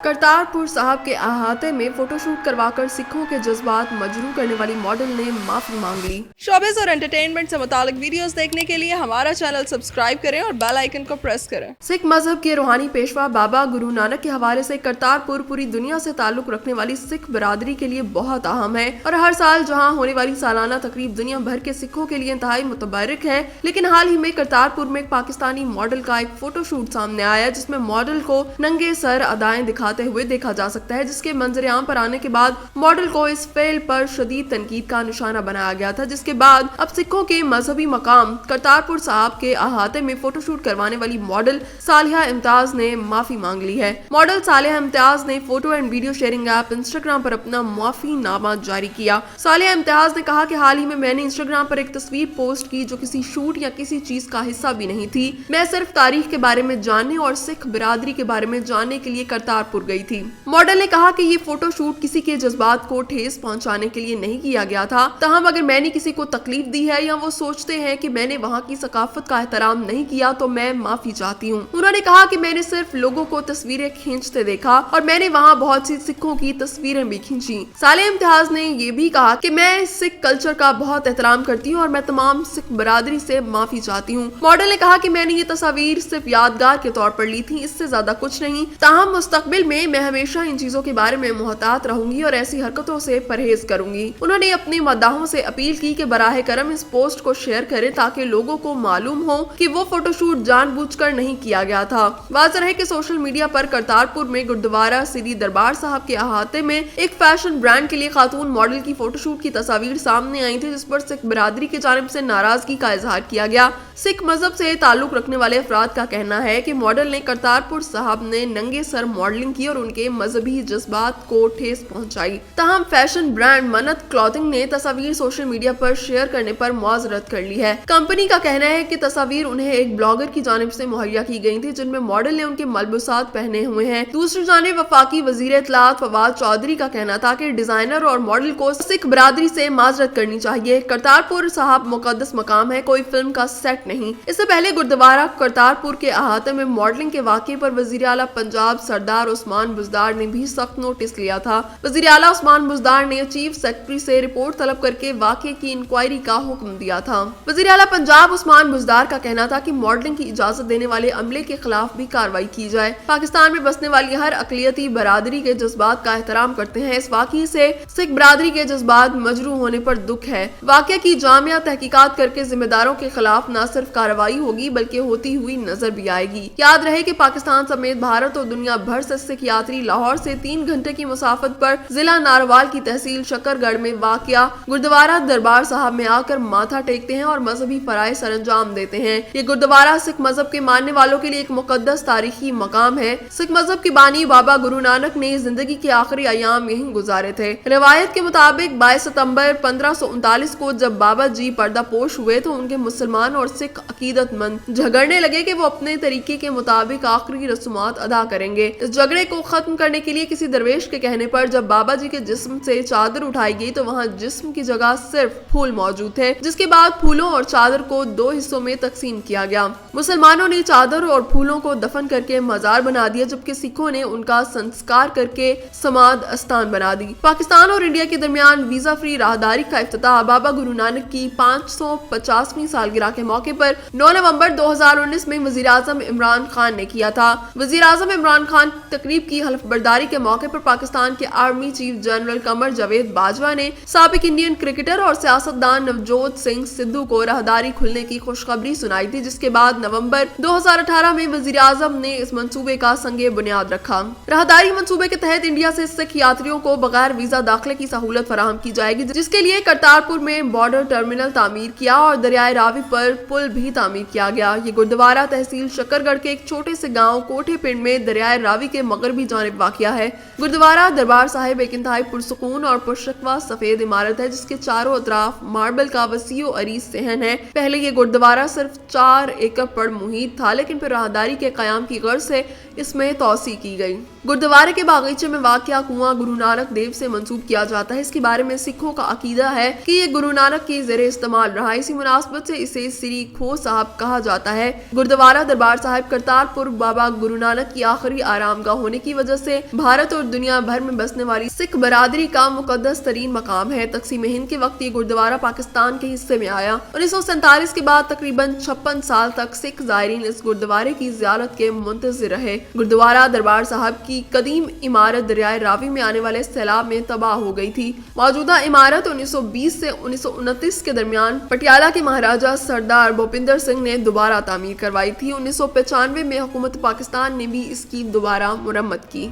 करतारपुर साहब के अहाते में फोटोशूट करवाकर सिखों के जज्बात मजरूह करने वाली मॉडल ने माफी मांग ली। शोबिज़ और एंटरटेनमेंट से मुतालिक वीडियोस देखने के लिए हमारा चैनल सब्सक्राइब करें और बेल आइकन को प्रेस करें। सिख मजहब के रूहानी पेशवा बाबा गुरु नानक के हवाले से करतारपुर पूरी दुनिया से ताल्लुक रखने वाली सिख बिरादरी के लिए बहुत अहम है और हर साल जहाँ होने वाली सालाना तकरीब दुनिया भर के सिखों के लिए इंतहाई मुतबर्रिक है। लेकिन हाल ही में करतारपुर में एक पाकिस्तानी मॉडल का एक फोटोशूट सामने आया जिसमें मॉडल को नंगे सर अदाएं दिखाते हुए देखा जा सकता है, जिसके मंजर आम पर आने के बाद मॉडल को इस फेल पर शदीद तनकीद का निशाना बनाया गया था, जिसके बाद अब सिखों के मजहबी मकाम करतारपुर साहब के अहाते में फोटोशूट करवाने वाली मॉडल सालिहा इम्तियाज ने माफी मांग ली है। मॉडल सालिहा इम्तियाज ने photo and video sharing app Instagram पर अपना माफी नामा जारी किया। सालिहा इम्तियाज ने कहा कि हाल ही में मैंने इंस्टाग्राम पर एक तस्वीर पोस्ट की जो किसी शूट या किसी चीज का हिस्सा भी नहीं थी। मैं सिर्फ तारीख के बारे में जानने और सिख बिरादरी के बारे में जानने के लिए करतारपुर गई थी। मॉडल ने कहा कि ये फोटो शूट किसी के जज्बात को ठेस पहुंचाने के लिए नहीं किया गया था। तहम अगर मैंने किसी को तकलीफ दी है या वो सोचते हैं कि मैंने वहाँ की सकाफत का एहतराम नहीं किया तो मैं माफी चाहती हूँ। उन्होंने कहा कि मैंने सिर्फ लोगों को तस्वीरें खींचते देखा और मैंने वहाँ बहुत सी सिखों की तस्वीरें भी खींची। सालिहा इम्तियाज ने ये भी कहा कि मैं सिख कल्चर का बहुत एहतराम करती हूँ और मैं तमाम सिख बिरादरी से माफी चाहती हूँ। मॉडल ने कहा कि मैंने ये तस्वीर सिर्फ यादगार के तौर पर ली थी, इससे ज्यादा कुछ नहीं। ताहम मुस्तकबिल में मैं हमेशा इन चीजों के बारे में मुहतात रहूंगी और ऐसी हरकतों से परहेज करूंगी। उन्होंने अपने मद्दाहों से अपील की कि बराह करम इस पोस्ट को शेयर करें ताकि लोगों को मालूम हो कि वो फोटोशूट जानबूझकर नहीं किया गया था। वाज़ेह है कि सोशल मीडिया पर करतारपुर में गुरुद्वारा श्री दरबार साहब के अहाते में एक फैशन ब्रांड के लिए खातून मॉडल की फोटोशूट की तस्वीर सामने आई थी, जिस पर सिख बिरादरी की जानिब से नाराजगी का इजहार किया गया। सिख मजहब से ताल्लुक रखने वाले अफराद का कहना है कि मॉडल ने करतारपुर साहब ने नंगे सर मॉडलिंग की और उनके मजहबी जज्बात को ठेस पहुंचाई। तहम फैशन ब्रांड मन्नत क्लॉथिंग ने तस्वीर सोशल मीडिया पर शेयर करने पर मुआवजरत कर ली है। कंपनी का कहना है कि तस्वीर उन्हें एक ब्लॉगर की जानिब से मुहैया की गई थी, जिनमें मॉडल ने उनके मलबूसात पहने हुए हैं। दूसरी जानिब वफाकी वजीर इत्तलात फवाद चौधरी का कहना था कि डिजाइनर और मॉडल को सिख बिरादरी से माजरत करनी चाहिए। करतारपुर साहब मुकद्दस मकाम है, कोई फिल्म का सेट नहीं। इससे पहले गुरुद्वारा करतारपुर के अहाते में मॉडलिंग के वाक़े पर वजीर आला पंजाब सरदार उस्मान बुज़दार ने भी सख्त नोटिस लिया था। वज़ीर आला उस्मान बुज़दार ने चीफ सेक्रेटरी से रिपोर्ट तलब करके वाक़े की इंक्वायरी का हुक्म दिया था। वज़ीर आला पंजाब उस्मान बुज़दार का कहना था कि मॉडलिंग की इजाजत देने वाले अमले के खिलाफ भी कार्रवाई की जाए। पाकिस्तान में बसने वाली हर अक़लियती बरादरी के जज्बात का एहतराम करते हैं। इस वाक़े से सिख बिरादरी के जज्बात मजरूह होने पर दुख है। वाक़े की जामिया तहकीकात करके जिम्मेदारों के खिलाफ न सिर्फ कार्रवाई होगी बल्कि होती हुई नजर भी आएगी। याद रहे कि पाकिस्तान समेत भारत और दुनिया भर से सिख यात्री लाहौर से 3 घंटे की मुसाफत पर जिला नारवाल की तहसील शकरगढ़ में वाक़या गुरुद्वारा दरबार साहब में आकर माथा टेकते हैं और मजहबी फराइज सरंजाम देते हैं। ये गुरुद्वारा सिख मजहब के मानने वालों के लिए एक मुकद्दस तारीखी मकाम है। सिख मजहब की बानी बाबा गुरु नानक ने जिंदगी के आखिरी अयाम यहीं गुजारे थे। रिवायत के मुताबिक 22 सितंबर 1539 को जब बाबा जी पर्दापोश हुए तो उनके मुसलमान और सिख अकीदतमंद झगड़ने लगे कि वो अपने तरीके के मुताबिक आखिरी रस्मात अदा करेंगे। इस झगड़े को खत्म करने के लिए किसी दरवेश के कहने पर जब बाबा जी के जिस्म से चादर उठाई गई तो वहाँ जिस्म की जगह सिर्फ फूल मौजूद थे, जिसके बाद फूलों और चादर को 2 हिस्सों में तकसीम किया गया। मुसलमानों ने चादर और फूलों को दफन करके मजार बना दिया, जबकि सिखों ने उनका संस्कार करके समाध स्थान बना दी। पाकिस्तान और इंडिया के दरमियान वीजा फ्री राहदारी का इफ्तिताह बाबा गुरु नानक की 550वीं सालगिरह के मौके पर 9 नवंबर 2019 में वजीर आजम इमरान खान ने किया था। वजीर आजम इमरान खान तकरीब की हल्फ बर्दारी के मौके पर पाकिस्तान के army chief general Qamar Javed Bajwa ने साबिक इंडियन क्रिकेटर और सियासतदान नवजोत सिंह सिद्धू को राहदारी खुलने की खुशखबरी सुनाई थी, जिसके बाद नवंबर 2018 में वजीर आजम ने इस मंसूबे का संगे बुनियाद रखा। राहदारी मंसूबे के तहत इंडिया से सिख यात्रियों को बगैर वीजा दाखिले की सहूलत फराहम की जाएगी, जिसके लिए करतारपुर में बॉर्डर टर्मिनल तामीर किया और दरियाए रावी पर पुल भी तामीर किया गया। ये गुरुद्वारा तहसील शकरगढ़ के एक छोटे से गाँव कोठे पिंड में दरियाए रावी के मगरबी जानिब वाक़िया है। गुरुद्वारा दरबार साहिब एक इंतहाई पुरसुकून और पुरशकवा सफेद इमारत है, जिसके चारों अतराफ मार्बल का वसीओ अरीज सहन है। पहले ये गुरुद्वारा सिर्फ 4 एकड़ पर मुहित था, लेकिन फिर राहदारी के कयाम की गर्ज से इसमें तौसी की गई। गुरुद्वारे के बागीचे में वाक़या कुआं गुरु नानक देव से मंसूब किया जाता है। इसके बारे में सिखों का अकीदा है कि ये गुरु नानक के ज़रिए इस्तेमाल रहा। इसी मुनासबत से इसे श्री खो साहब कहा जाता है। गुरुद्वारा दरबार साहिब करतारपुर बाबा गुरु नानक की आखिरी आरामगाह होने की वजह से भारत और दुनिया भर में बसने वाली सिख बरादरी का मुकद्दस तरीन मकाम है। तकसीम हिंद के वक्त ये गुरुद्वारा पाकिस्तान के हिस्से में आया। 1947 के बाद तकरीबन 56 साल तक सिख ज़ायरीन इस गुरुद्वारे की ज़ियारत के मुंतज़िर रहे। गुरुद्वारा दरबार साहब की कदीम इमारत दरियाए रावी में आने वाले सैलाब में तबाह हो गई थी। मौजूदा इमारत 1920 से 1929 के दरमियान पटियाला के महाराजा सरदार भूपिंदर सिंह ने दोबारा तामीर करवाई थी। 1995 में हुकूमत पाकिस्तान ने भी इसकी दोबारा मुरम्मत की।